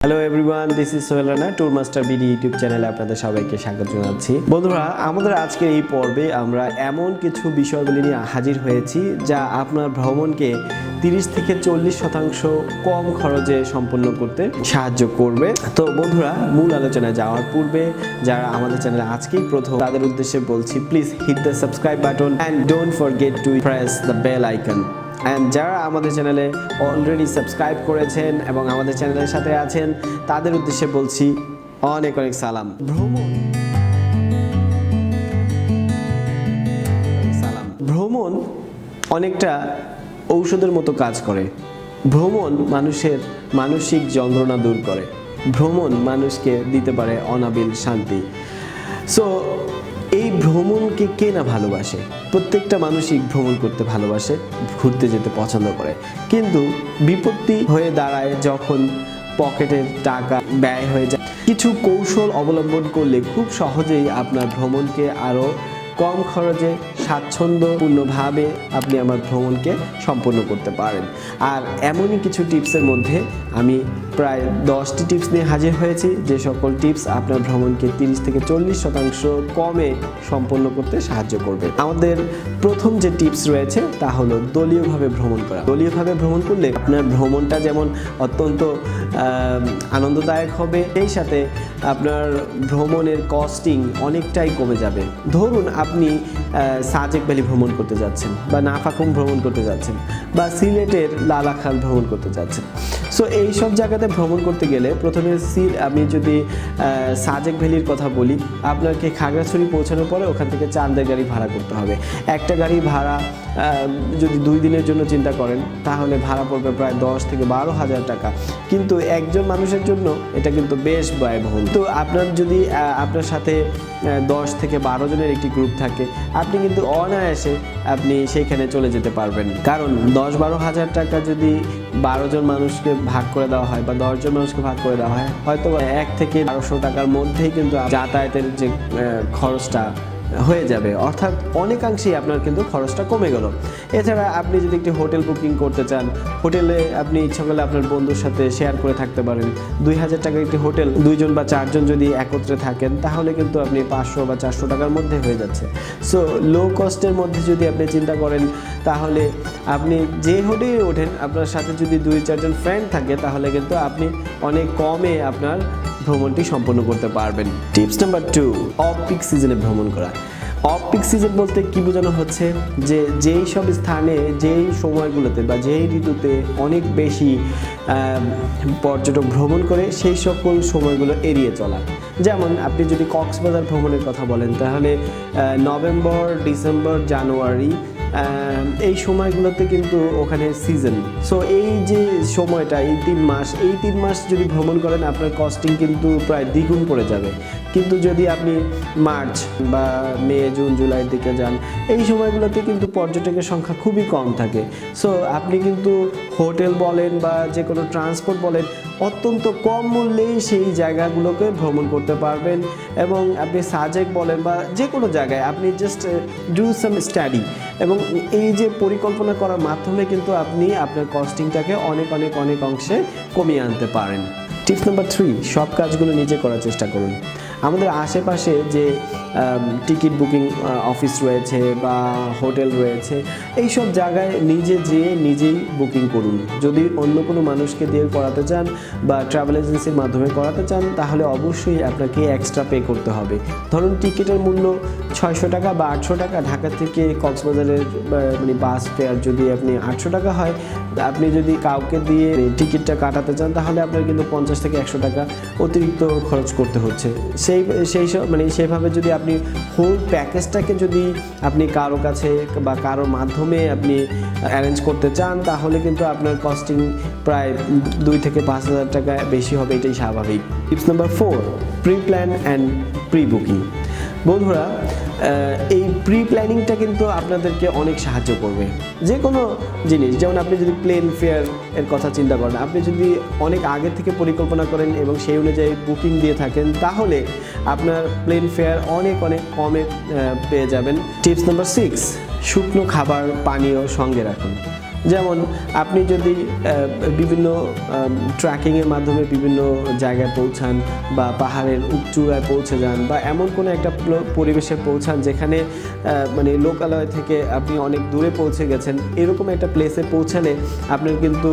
Hello everyone, this is Sohel Rana, tour master BD YouTube চ্যানেলে আপনাদের সবাইকে স্বাগত জানাচ্ছি। বন্ধুরা, আমাদের আজকের এই পর্বে আমরা এমন কিছু বিষয়গুলি নিয়ে হাজির হয়েছি যা আপনার ভ্রমণকে 30 থেকে 40% কম খরচে সম্পন্ন করতে সাহায্য করবে। তো বন্ধুরা, মূল আলোচনায় যাওয়ার পূর্বে যারা আমাদের চ্যানেলে আজকেই প্রথম, তাদের উদ্দেশ্যে বলছি, please hit the subscribe button and don't forget to press the bell icon. And যারা আমাদের চ্যানেলে অলরেডি সাবস্ক্রাইব করেছেন এবং আমাদের চ্যানেলের সাথে আছেন, তাদের উদ্দেশ্যে বলছি অনেক অনেক সালাম। ভ্রমণ অনেকটা ঔষধের মতো কাজ করে। ভ্রমণ মানুষের মানসিক যন্ত্রণা দূর করে। ভ্রমণ মানুষকে দিতে পারে অনাবিল শান্তি। সো এই ভ্রমণকে কে না ভালোবাসে? প্রত্যেকটা মানুষই ভ্রমণ করতে ভালোবাসে, ঘুরতে যেতে পছন্দ করে। কিন্তু বিপত্তি হয়ে দাঁড়ায় যখন পকেটের টাকা ব্যয় হয়ে যায়। কিছু কৌশল অবলম্বন করলে খুব সহজেই আপনার ভ্রমণকে আরও কম খরচে স্বাচ্ছন্দ্যপূর্ণভাবে আপনি আমার ভ্রমণকে সম্পন্ন করতে পারেন। আর এমনই কিছু টিপসের মধ্যে আমি প্রায় 10টি টিপস নিয়ে হাজির হয়েছি, যে সকল টিপস আপনার ভ্রমণকে 30 থেকে 40% কমে সম্পন্ন করতে সাহায্য করবে। আমাদের প্রথম যে টিপস রয়েছে তা হলো দলীয়ভাবে ভ্রমণ করা। দলীয়ভাবে ভ্রমণ করলে আপনার ভ্রমণটা যেমন অত্যন্ত আনন্দদায়ক হবে, সেই সাথে আপনার ভ্রমণের কস্টিং অনেকটাই কমে যাবে। ধরুন আপনি সাজেক ভ্যালি ভ্রমণ করতে যাচ্ছেন, বা নাফাকুম ভ্রমণ করতে যাচ্ছেন, বা সিলেটের লালাখাল ভ্রমণ করতে যাচ্ছেন। সো এই সব জায়গাতে ভ্রমণ করতে গেলে প্রথমে আমি যদি সাজেক ভ্যালির কথা বলি, আপনাকে খাগড়াছড়ি পৌঁছানোর পরে ওখান থেকে চাঁদের গাড়ি ভাড়া করতে হবে। একটা গাড়ি ভাড়া যদি 2 দিনের জন্য চিন্তা করেন, তাহলে ভাড়া পড়বে প্রায় 10 থেকে 12 হাজার টাকা। কিন্তু একজন মানুষের জন্য এটা কিন্তু বেশ ব্যয়বহুল। তো আপনার যদি আপনার সাথে 10 থেকে 12 জনের একটি গ্রুপ থাকে, আপনি কিন্তু অনায়াসে আপনি সেইখানে চলে যেতে পারবেন। কারণ 10-12 হাজার টাকা যদি 12 জন মানুষকে ভাগ করে দেওয়া হয়, বা 10 জন মানুষকে ভাগ করে দেওয়া হয়, হয়তো 1 থেকে 1200 টাকার মধ্যেই কিন্তু যাতায়াতের যে খরচটা হয়ে যাবে। অর্থাৎ অনেকাংশেই আপনার কিন্তু খরচটা কমে গেল। এছাড়া আপনি যদি একটি হোটেল বুকিং করতে চান, হোটেলে আপনি ইচ্ছা করলে আপনার বন্ধুর সাথে শেয়ার করে থাকতে পারেন। 2000 টাকার একটি হোটেল 2 জন বা 4 জন যদি একত্রে থাকেন, তাহলে কিন্তু আপনি 500 বা 400 টাকার মধ্যে হয়ে যাচ্ছে। সো লো কস্টের মধ্যে যদি আপনি চিন্তা করেন, তাহলে আপনি যে হোটেলে ওঠেন, আপনার সাথে যদি 2-4 জন ফ্রেন্ড থাকে, তাহলে কিন্তু আপনি অনেক কমে আপনার ভ্রমণটি সম্পন্ন করতে পারবেন। টিপস নাম্বার 2, অফ পিক সিজনে ভ্রমণ করা। অফ পিক সিজন বলতে কি বোঝানো হচ্ছে, যে যেই সব স্থানে, যেই সময়গুলোতে বা যেই ঋতুতে অনেক বেশি পর্যটক ভ্রমণ করে, সেই সকল সময়গুলো এড়িয়ে চলা। যেমন আপনি যদি কক্সবাজার ভ্রমণের কথা বলেন, তাহলে নভেম্বর, ডিসেম্বর, জানুয়ারি এই সময়গুলোতে কিন্তু ওখানে সিজন। সো এই যে সময়টা, এই 3 মাস যদি ভ্রমণ করেন, আপনার কস্টিং কিন্তু প্রায় দ্বিগুণ পড়ে যাবে। কিন্তু যদি আপনি মার্চ বা মে, জুন, জুলাইয়ের দিকে যান, এই সময়গুলোতে কিন্তু পর্যটকের সংখ্যা খুবই কম থাকে। সো আপনি কিন্তু হোটেল বলেন বা যে কোনো ট্রান্সপোর্ট বলেন, অত্যন্ত কম মূল্যেই সেই জায়গাগুলোকে ভ্রমণ করতে পারবেন। এবং আপনি সাজেক বলেন বা যে কোনো জায়গায়, আপনি জাস্ট ডু সাম স্টাডি, এবং এই যে পরিকল্পনা করার মাধ্যমে কিন্তু আপনি আপনার কস্টিংটাকে অনেক অনেক অনেক অংশে কমিয়ে আনতে পারেন। টিপস নাম্বার 3, সব কাজগুলো নিজে করার চেষ্টা করুন। আমাদের আশেপাশে যে টিকিট বুকিং অফিস রয়েছে বা হোটেল রয়েছে, এই সব জায়গায় নিজে যেয়ে নিজেই বুকিং করুন। যদি অন্য কোনো মানুষকে দিয়ে করাতে চান বা ট্রাভেল এজেন্সির মাধ্যমে করাতে চান, তাহলে অবশ্যই আপনাকে এক্সট্রা পে করতে হবে। ধরুন টিকিটের মূল্য 600 টাকা বা 800 টাকা। ঢাকা থেকে কক্সবাজারের মানে বাস ফেয়ার যদি আপনি 800 টাকা হয়, আপনি যদি কাউকে দিয়ে টিকিটটা কাটাতে চান, তাহলে আপনার কিন্তু 50 থেকে 100 টাকা অতিরিক্ত খরচ করতে হচ্ছে। সেইভাবে যদি আপনি হোল প্যাকেজটাকে যদি আপনি কারো কাছে বা কারোর মাধ্যমে আপনি অ্যারেঞ্জ করতে চান, তাহলে কিন্তু আপনার কস্টিং প্রায় 2 থেকে 5 হাজার টাকা বেশি হবে, এটাই স্বাভাবিক। Tips number 4, pre plan and pre booking. বন্ধুরা, এই প্রি প্ল্যানিংটা কিন্তু আপনাদেরকে অনেক সাহায্য করবে। যে কোনো জিনিস, যেমন আপনি যদি প্লেন ফেয়ার এর কথা চিন্তা করেন, আপনি যদি অনেক আগে থেকে পরিকল্পনা করেন এবং সেই অনুযায়ী বুকিং দিয়ে থাকেন, তাহলে আপনার প্লেন ফেয়ার অনেক অনেক কমে পেয়ে যাবেন। টিপস নাম্বার 6, শুকনো খাবার পানীয় সঙ্গে রাখুন। যেমন আপনি যদি বিভিন্ন ট্র্যাকিংয়ের মাধ্যমে বিভিন্ন জায়গায় পৌঁছান বা পাহাড়ের চূড়ায় পৌঁছে যান বা এমন কোনো একটা পরিবেশে পৌঁছান যেখানে মানে লোকালয় থেকে আপনি অনেক দূরে পৌঁছে গেছেন, এরকম একটা প্লেসে পৌঁছালে আপনার কিন্তু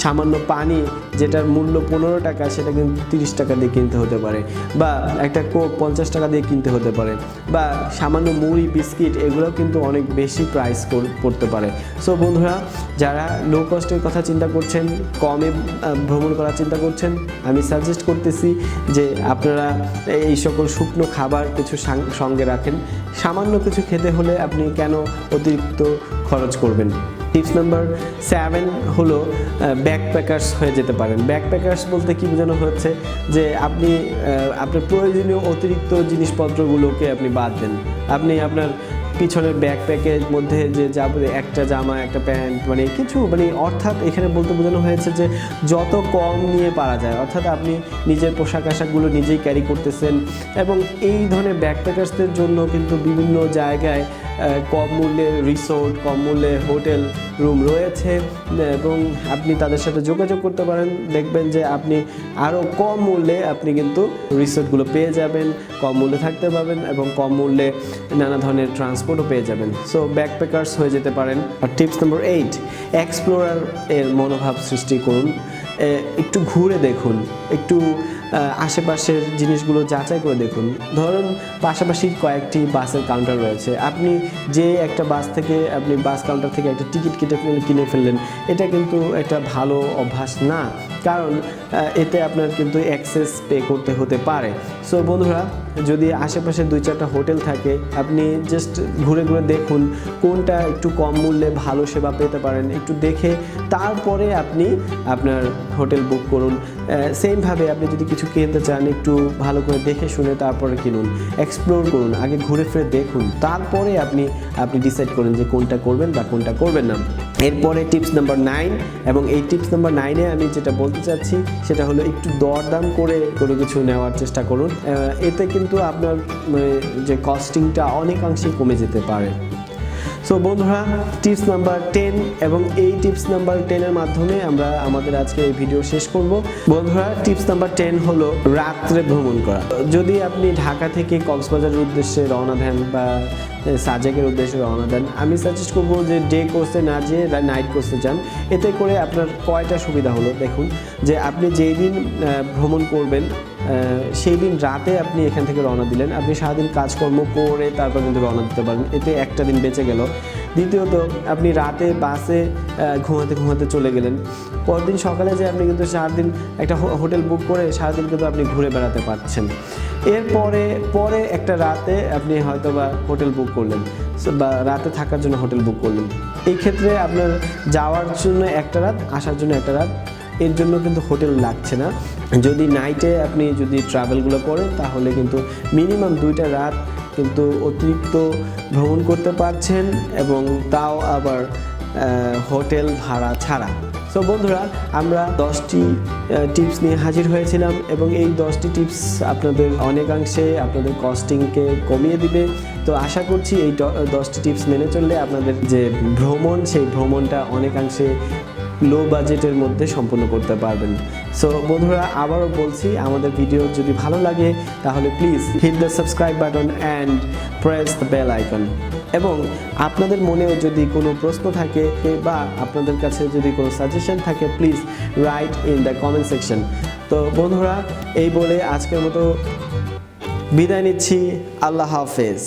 সামান্য পানি যেটার মূল্য 15 টাকা সেটা কিন্তু 30 টাকা দিয়ে কিনতে হতে পারে, বা একটা কোক 50 টাকা দিয়ে কিনতে হতে পারে, বা সামান্য মুড়ি বিস্কিট এগুলো কিন্তু অনেক বেশি প্রাইস পড়তে পারে। সো বন্ধুরা, যারা লো কস্টের কথা চিন্তা করছেন, কমে ভ্রমণ করার চিন্তা করছেন, আমি সাজেস্ট করতেছি যে আপনারা এই সকল শুকনো খাবার কিছু সঙ্গে রাখেন। সামান্য কিছু খেতে হলে আপনি কেন অতিরিক্ত খরচ করবেন। টিপস নাম্বার 7 হলো ব্যাকপ্যাকার্স হয়ে যেতে পারেন। ব্যাকপ্যাকার্স বলতে কি বোঝানো হচ্ছে যে আপনি আপনার প্রয়োজনীয় অতিরিক্ত জিনিসপত্রগুলোকে আপনি বাদ দেন। আপনি আপনার পিছনের ব্যাকপ্যাকের মধ্যে যে যাবে একটা জামা একটা প্যান্ট মানে কিছু মানে অর্থাৎ এখানে বলতে বোঝানো হয়েছে যে যত কম নিয়ে পারা যায়, অর্থাৎ আপনি নিজের পোশাক আশাকগুলো নিজেই ক্যারি করতেছেন। এবং এই ধরনের ব্যাকপ্যাকার্সদের জন্য কিন্তু বিভিন্ন জায়গায় কম মূল্যে রিসোর্ট, কম মূল্যে হোটেল রুম রয়েছে এবং আপনি তাদের সাথে যোগাযোগ করতে পারেন। দেখবেন যে আপনি আরও কম মূল্যে আপনি কিন্তু রিসোর্টগুলো পেয়ে যাবেন, কম মূল্যে থাকতে পারবেন এবং কম মূল্যে নানা ধরনের ট্রান্সপোর্টও পেয়ে যাবেন। সো ব্যাকপ্যাকার্স হয়ে যেতে পারেন। আর টিপস নাম্বার 8, এক্সপ্লোরার এর মনোভাব সৃষ্টি করুন। একটু ঘুরে দেখুন, একটু আশেপাশের জিনিসগুলো যাচাই করে দেখুন। ধরুন পাশাপাশি কয়েকটি বাসের কাউন্টার রয়েছে, আপনি যে একটা বাস থেকে আপনি বাস কাউন্টার থেকে একটা টিকিট কিনে ফেললেন, এটা কিন্তু একটা ভালো অভ্যাস না, কারণ এতে আপনার কিন্তু অ্যাক্সেস পে করতে হতে পারে। সো বন্ধুরা, যদি আশেপাশে 2-4টা হোটেল থাকে, আপনি জাস্ট ঘুরে ঘুরে দেখুন কোনটা একটু কম মূল্যে ভালো সেবা পেতে পারেন, একটু দেখে তারপরে আপনি আপনার হোটেল বুক করুন। সেমভাবে আপনি যদি কিছু কিনতে চান, একটু ভালো করে দেখে শুনে তারপরে কিনুন, এক্সপ্লোর করুন, আগে ঘুরে ফিরে দেখুন, তারপরে আপনি ডিসাইড করুন যে কোনটা করবেন বা কোনটা করবেন না। এরপরে টিপস নাম্বার 9, এবং এই টিপস নাম্বার 9-এ আমি যেটা বলতে চাচ্ছি সেটা হলো একটু দরদাম করে কোনো কিছু নেওয়ার চেষ্টা করুন। এতে কিন্তু আপনার যে কস্টিংটা অনেকাংশেই কমে যেতে পারে। সো বন্ধুরা, টিপস নাম্বার 10 এবং এই টিপস নাম্বার 10-এর মাধ্যমে আমরা আমাদের আজকে এই ভিডিও শেষ করব। বন্ধুরা, টিপস নাম্বার 10 হলো রাত্রে ভ্রমণ করা। যদি আপনি ঢাকা থেকে কক্সবাজারের উদ্দেশ্যে রওনা দেন বা সাজেকের উদ্দেশ্যে রওনা দেন, আমি সাজেস্ট করবো যে ডে কোর্সে না যেয়ে নাইট কোর্সে যান। এতে করে আপনার কয়টা সুবিধা হলো দেখুন, যে আপনি যেই দিন ভ্রমণ করবেন সেই দিন রাতে আপনি এখান থেকে রওনা দিলেন, আপনি সারাদিন কাজকর্ম করে তারপর কিন্তু রওনা দিতে পারেন, এতে একটা দিন বেঁচে গেল। দ্বিতীয়ত, আপনি রাতে বাসে ঘুমাতে চলে গেলেন, পরদিন সকালে যে আপনি কিন্তু সারাদিন একটা হোটেল বুক করে সারাদিন কিন্তু আপনি ঘুরে বেড়াতে পারছেন। পরে একটা রাতে আপনি হয়তো বা হোটেল বুক করলেন বা রাতে থাকার জন্য হোটেল বুক করলেন। এই ক্ষেত্রে আপনার যাওয়ার জন্য একটা রাত, আসার জন্য একটা রাত, এর জন্য কিন্তু হোটেল লাগছে না। যদি নাইটে আপনি যদি ট্রাভেলগুলো করেন তাহলে কিন্তু মিনিমাম 2টা রাত কিন্তু অতিরিক্ত ভ্রমণ করতে পারছেন, এবং তাও আবার হোটেল ভাড়া ছাড়া। সো বন্ধুরা, আমরা 10টি টিপস নিয়ে হাজির হয়েছিলাম এবং এই 10টি টিপস আপনাদের অনেকাংশে আপনাদের কস্টিংকে কমিয়ে দিবে। তো আশা করছি এই 10টি টিপস মেনে চললে আপনাদের যে ভ্রমণ, সেই ভ্রমণটা অনেকাংশে লো বাজেটের মধ্যে সম্পন্ন করতে পারবেন। সো বন্ধুরা, আবারও বলছি, আমাদের ভিডিও যদি ভালো লাগে তাহলে please hit the subscribe button and press the bell icon. এবং আপনাদের মনেও যদি কোনো প্রশ্ন থাকে বা আপনাদের কাছে যদি কোনো সাজেশন থাকে, please write in the comment section. তো বন্ধুরা, এই বলে আজকের মতো বিদায় নিচ্ছি। আল্লাহ হাফেজ।